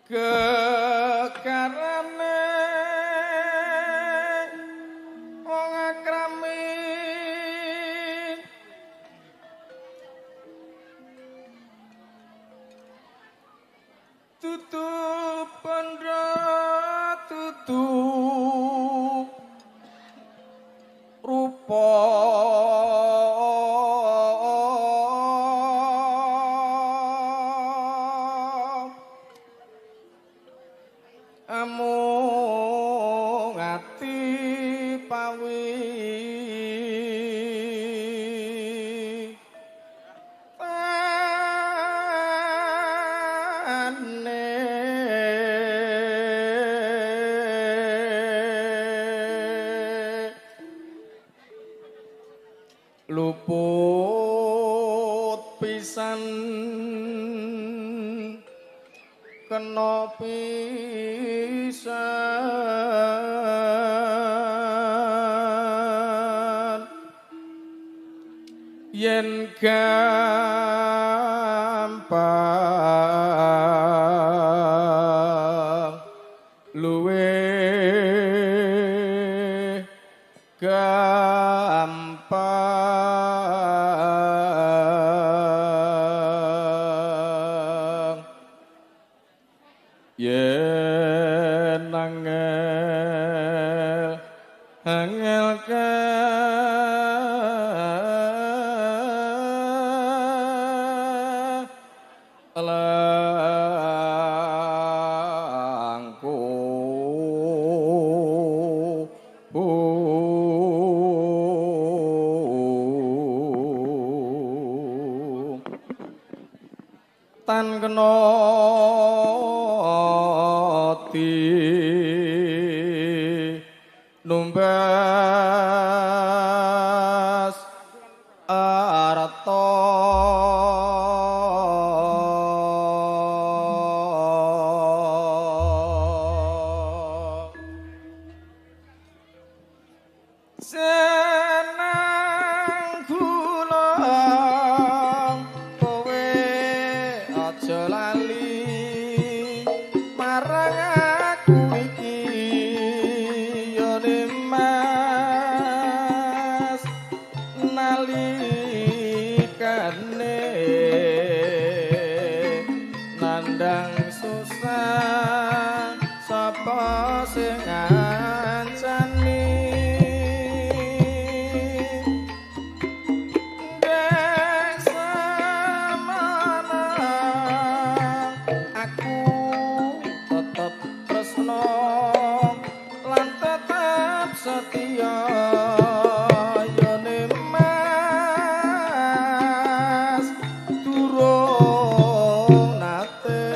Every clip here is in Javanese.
kekarane wong akrami tutup pandra tutup rupa amung ati pawi luput pisan kena pisan yen gampang luwe gampang yen angel angel tan kena ati numbas arata senang kula kowe aja lali marang aku iki ya Mas nalikane nandang susah sapa sing ngancani setia yone Mas durung nate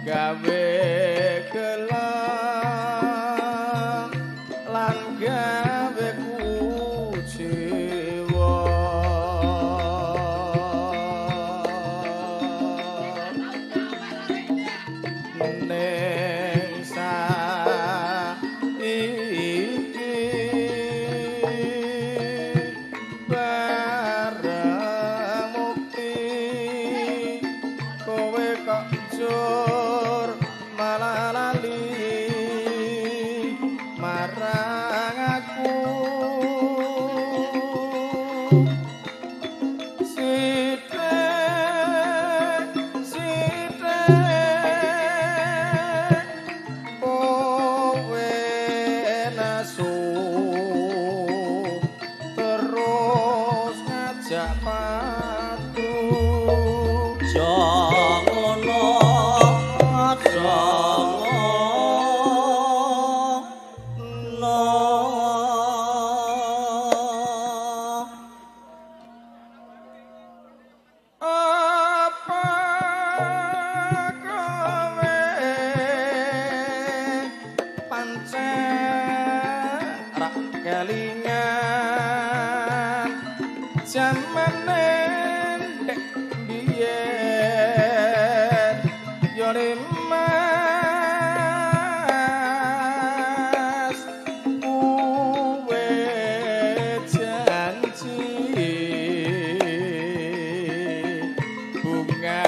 gawe gelang lan gawe kuciwa marang aku sithik kowe nasu terus ngajak padu jangono kelingan jaman ndek biyen yo Mas kuwe janji bunga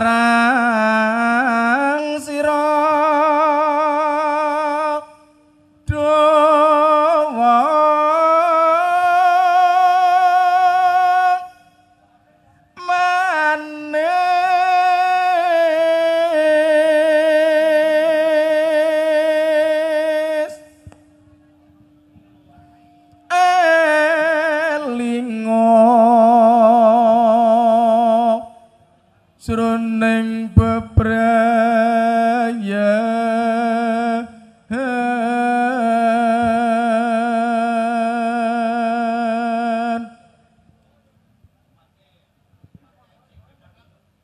marang sira sroning bebrayan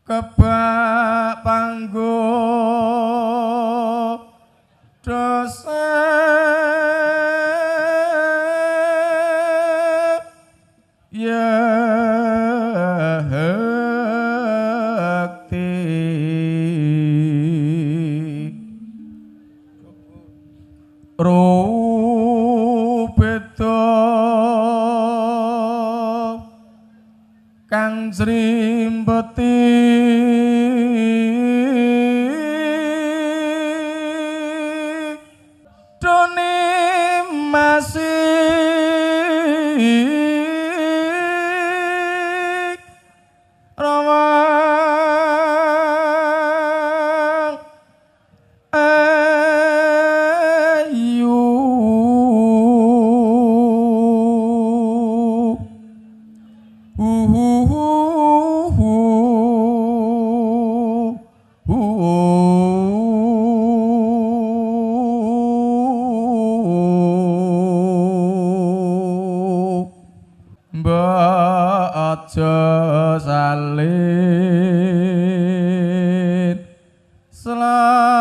kebak panggo dosa rupeta kang srimpeti done masih rawang Mbak aja salin selaka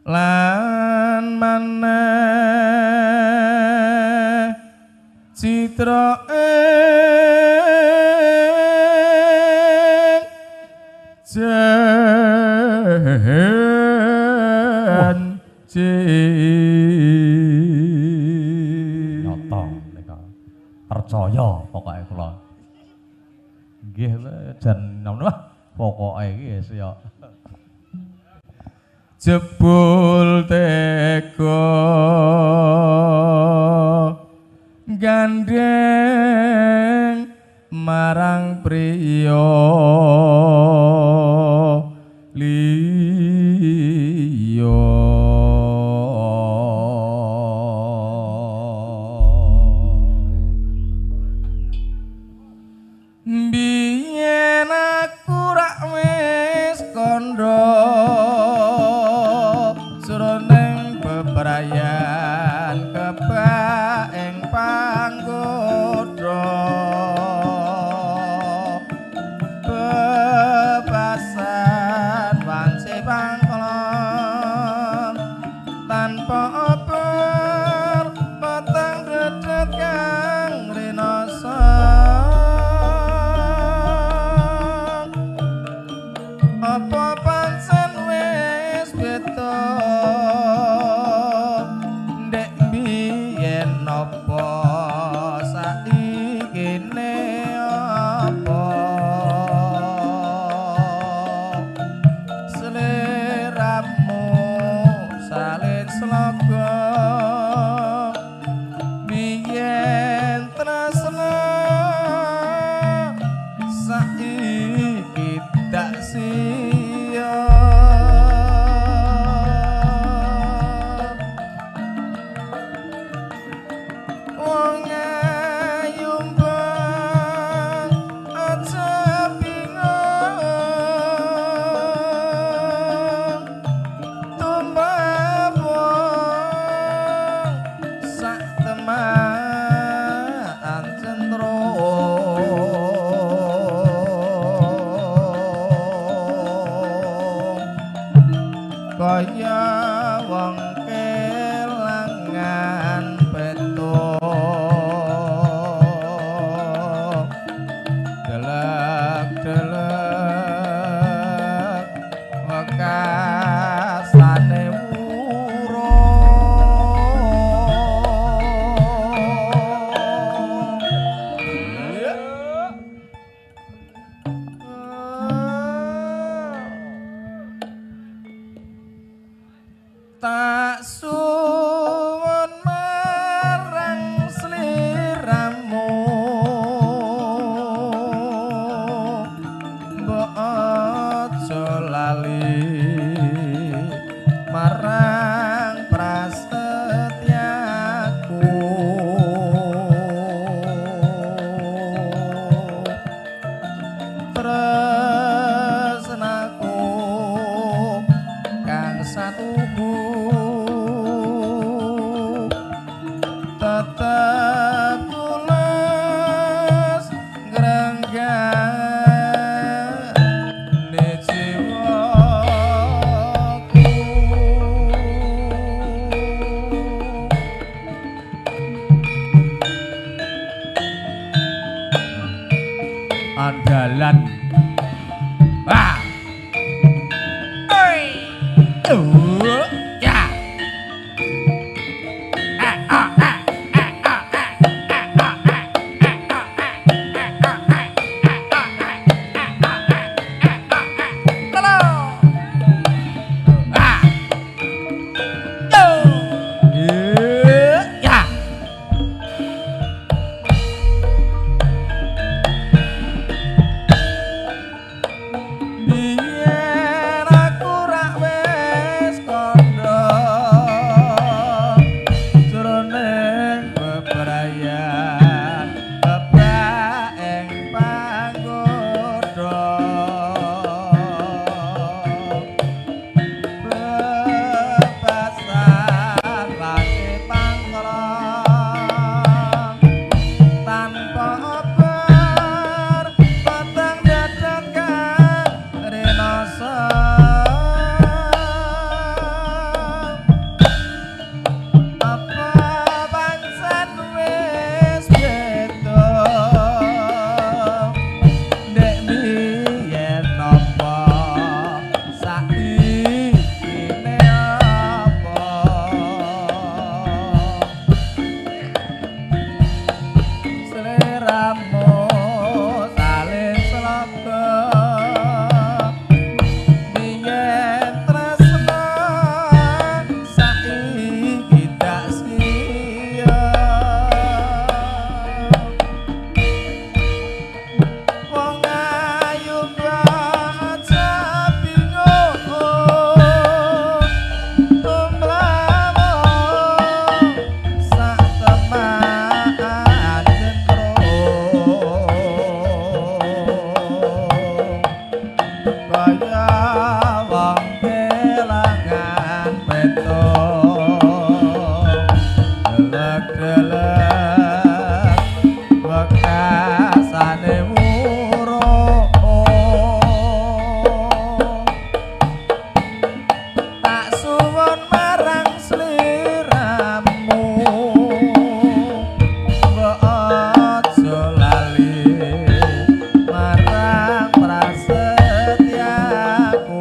lan maneh citra nyoto nika percaya pokoke kula nggih jan ngono pokoke iki wis ya jebul teka gandeng marang priya liya biyen aku rak wis kandha kaya wong kelangan petuk delek-delek wekasane tak suwun marang sliramu mbok aja lali marang prasetyaku tresnaku kang satuhu tetep tulus ngrenggane jiwaku andalan wah oi ya biyen aku rak wis kandha jroning bebrayan kebak ing panggoda bebasan lagi pangkrong tanpa obar petang dadang rinasa apa bangsan wis beda nek biyen apa saikine apa sliramu salin sloga biyen tresna saiki tak sia wong ayu aja bingung tumlamu sak teman jentro kaya wong kelangan petuk delek-delek bekasane wuruk tak suwun marang sliramu mbok aja lali marang prasetyaku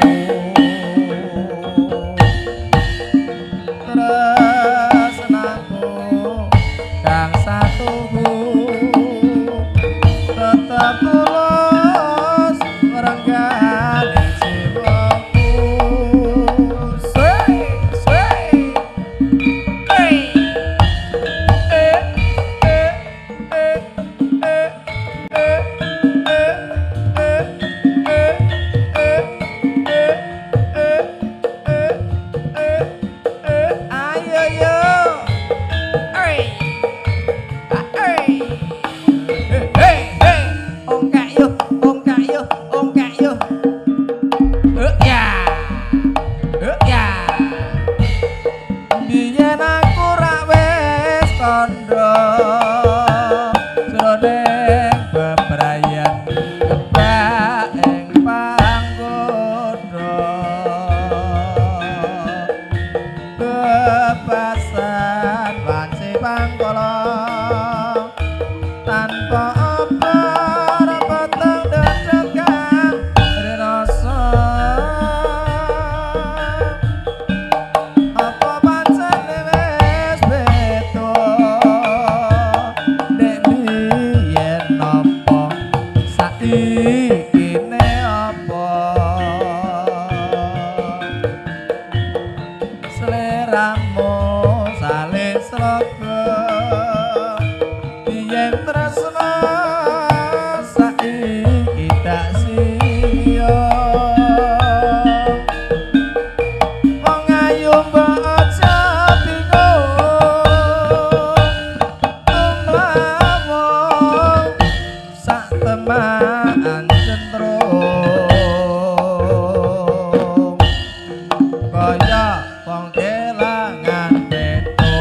kaya wong kelangan peto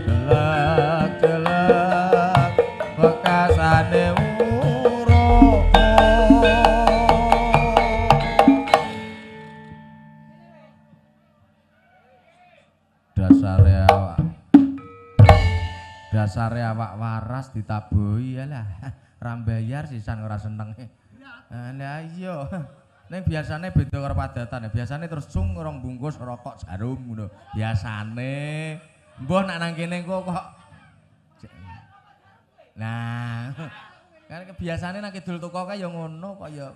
delek-delek bekasane uruk dasare awak waras ditabuhi alah rambayar sisan ora seneng. Lah iya. Ning biasane beda karo padatan. Biasane terus cung rong bungkus rokok jarum ngono. Biasane. Mbah nak nang kene kok nah. Kan biasane nang kidul toko kae ya ngono kok ya.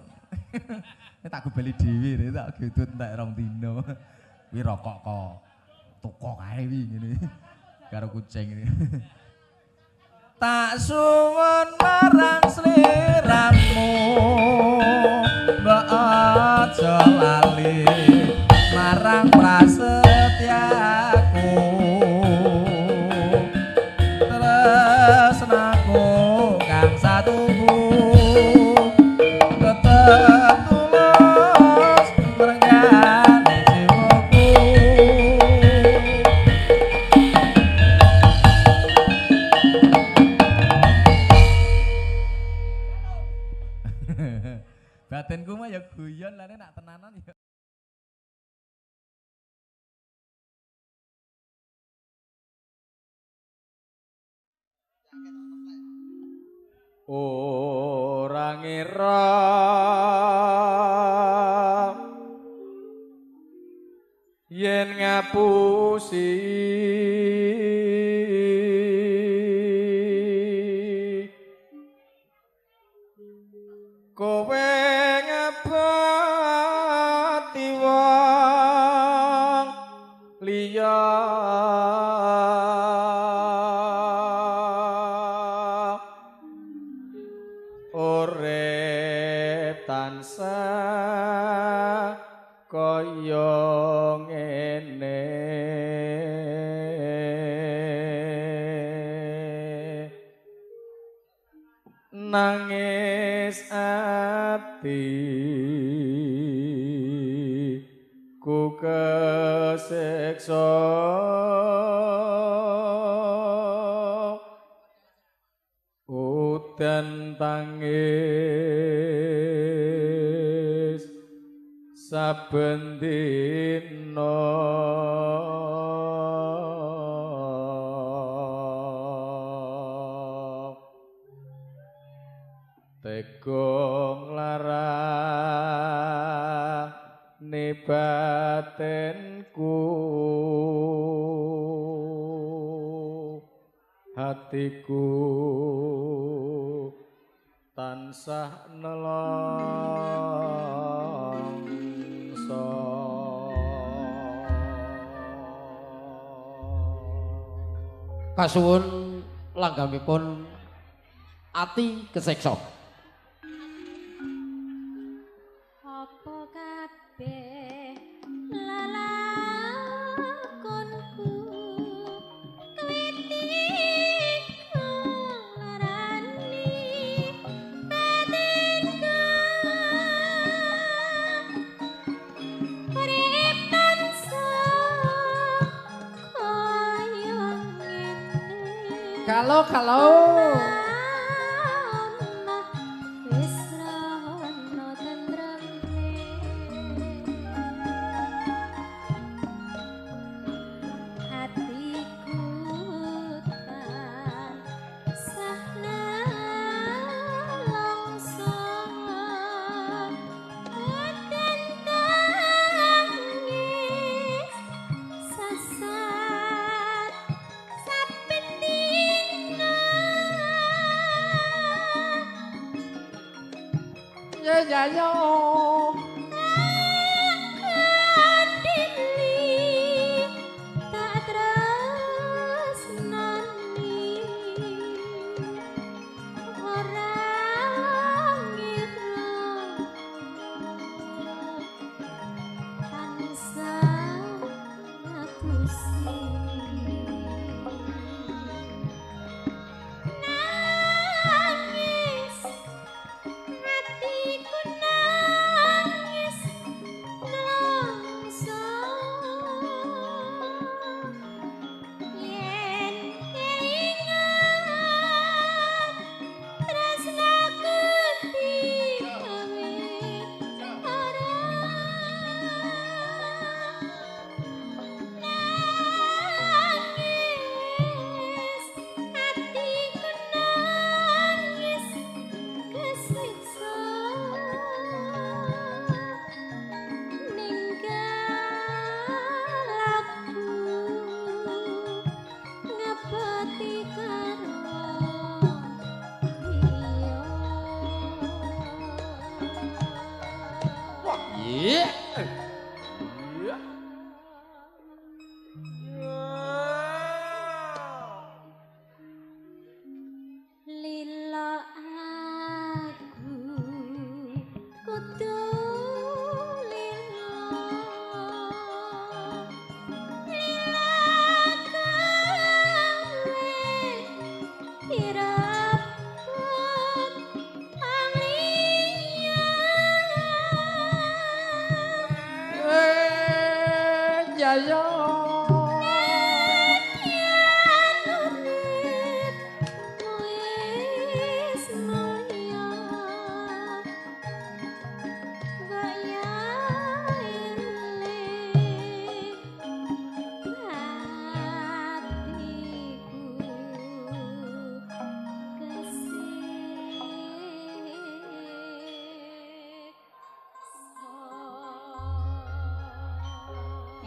Tak gobeli dhewe tak gedut entek rong dino. Kuwi rokok kok toko kae wi ngene. Karo kucing ini. Tak suwun marang sliramu mbok aja lali marang prasetyaku tresnaku kang satuku tetep tulus mergane jiwaku batinku mah ya guyon lane nak tenanan ya. Ora ngira yen ngapusi kowe ngabati wong liya urip tansah kaya ngene nangis ati ku kesiksa udan tangis saben dina tega nglarani batinku hatiku tansah nelongso kasuwun langgamipun ati keseksa. Apa kabeh lelakonku witika larani batinku urip tansah kaya ngene. Kalau wis rono tentreme hatiku tansah nelongso udan tangis sasat saben dina ya Kandili tak tresnani ora ngira tansah ngapusi nangis hatiku nangis Lila aku kudu lila lila kawe dirapet anglian Jaya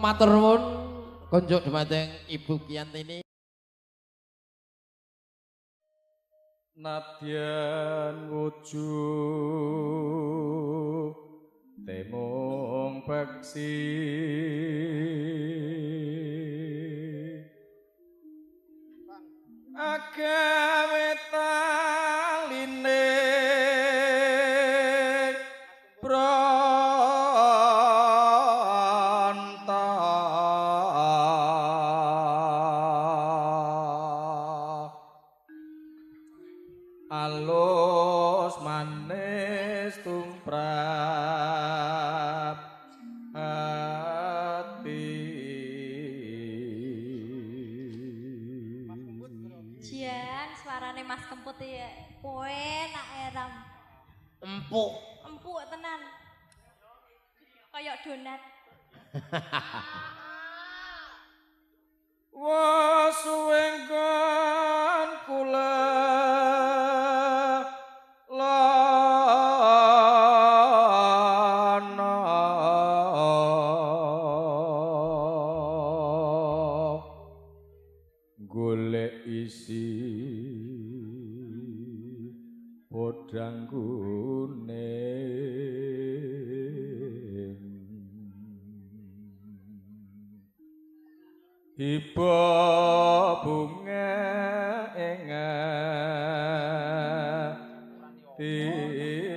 matur nuwun kunjuk dumateng Ibu Kiantini. Nadyan wujud temung peksi agawe taline alus manis tumrap hati Jian, suarane Mas Kemput ya. Kowe nak eram. Empuk. Empuk tenan. Kayak donat. wa suwengkan kula lana golek isi podang iba bunga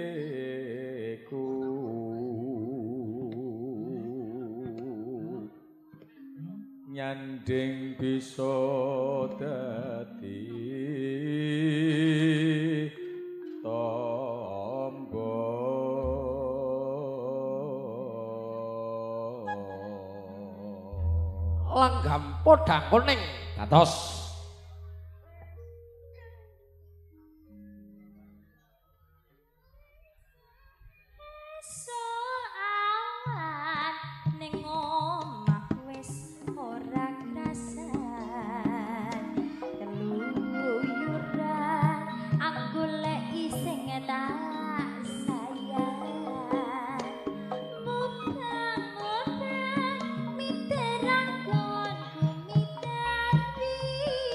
atiku nyanding bisa dadi tombo Langgam podang kuning dados Soalan ning omah wis ora krasan keluyuran aku goleki sing tak sayang mubang miterang konku mitari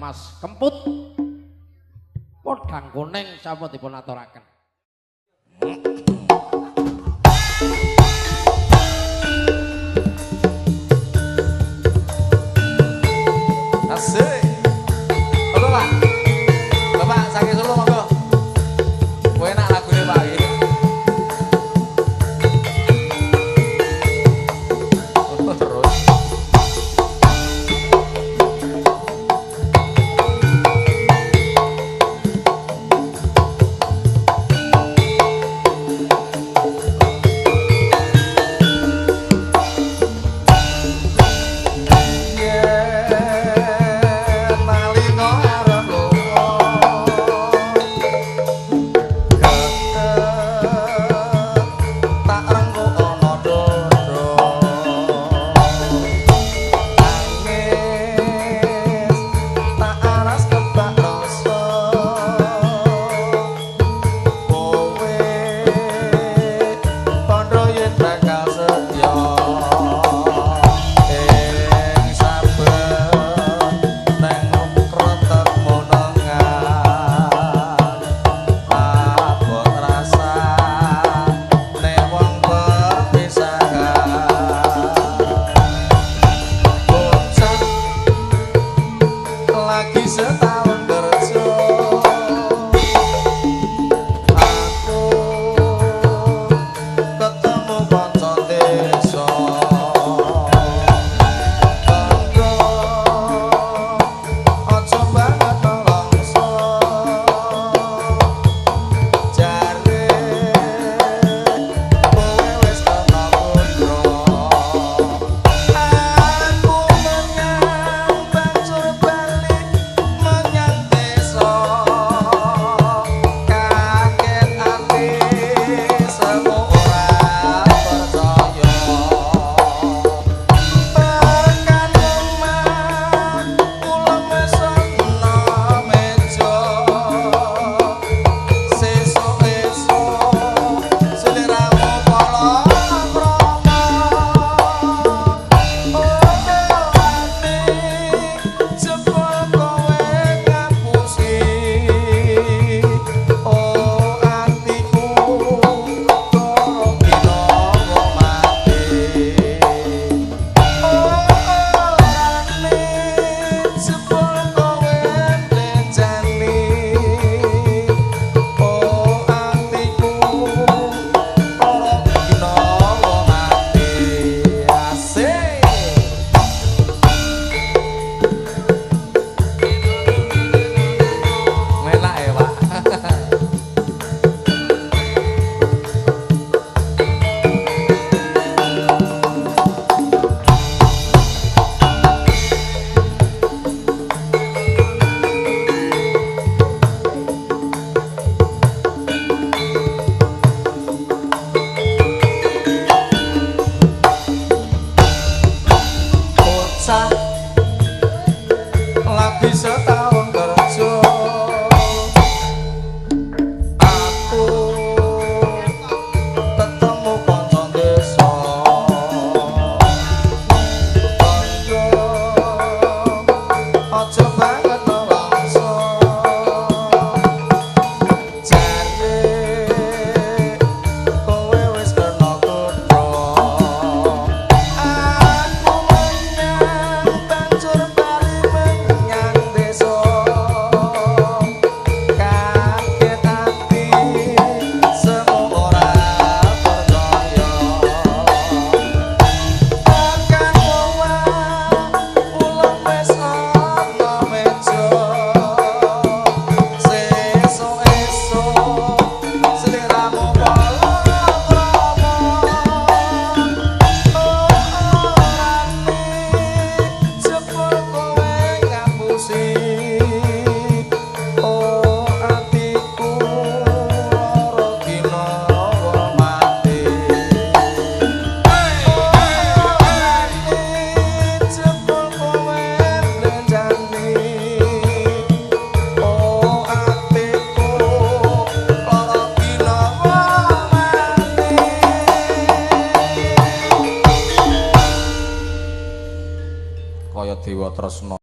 Mas Kemput podhang kuning sampun dipun aturaken. Asik. Monggo Pak. Bapak saking Solo monggo. Kowe enak lagune Pak iki. Terus. lagi setahun kerja aku ketemu kanca desa tangga aja banget nelongso jare kowe wis kena kondro aku menyang banjur balik menyang desa kaget ati semu ora percaya tekan omah kula mesana meja sesuk-esuk seliramu pala krama ati jebul kowe ngapusi atiku karo dina mati ati jebul kowe lenjani atiku karo dina mati asik enak ya Pak bocah lagi setahun kerja aku ketemu kanca desa tangga aja banget nelongso jare kowe wis kena kondro aku menyang banjur bali menyang desa kaget ati semu ora percaya tekan omah ulang wis ana meja sesuk-esuk seliramu pala krama jebul kowe ngapusi atiku lara dina mati jebul kowe lenjani atiku lara dina mati kaya dewa tresna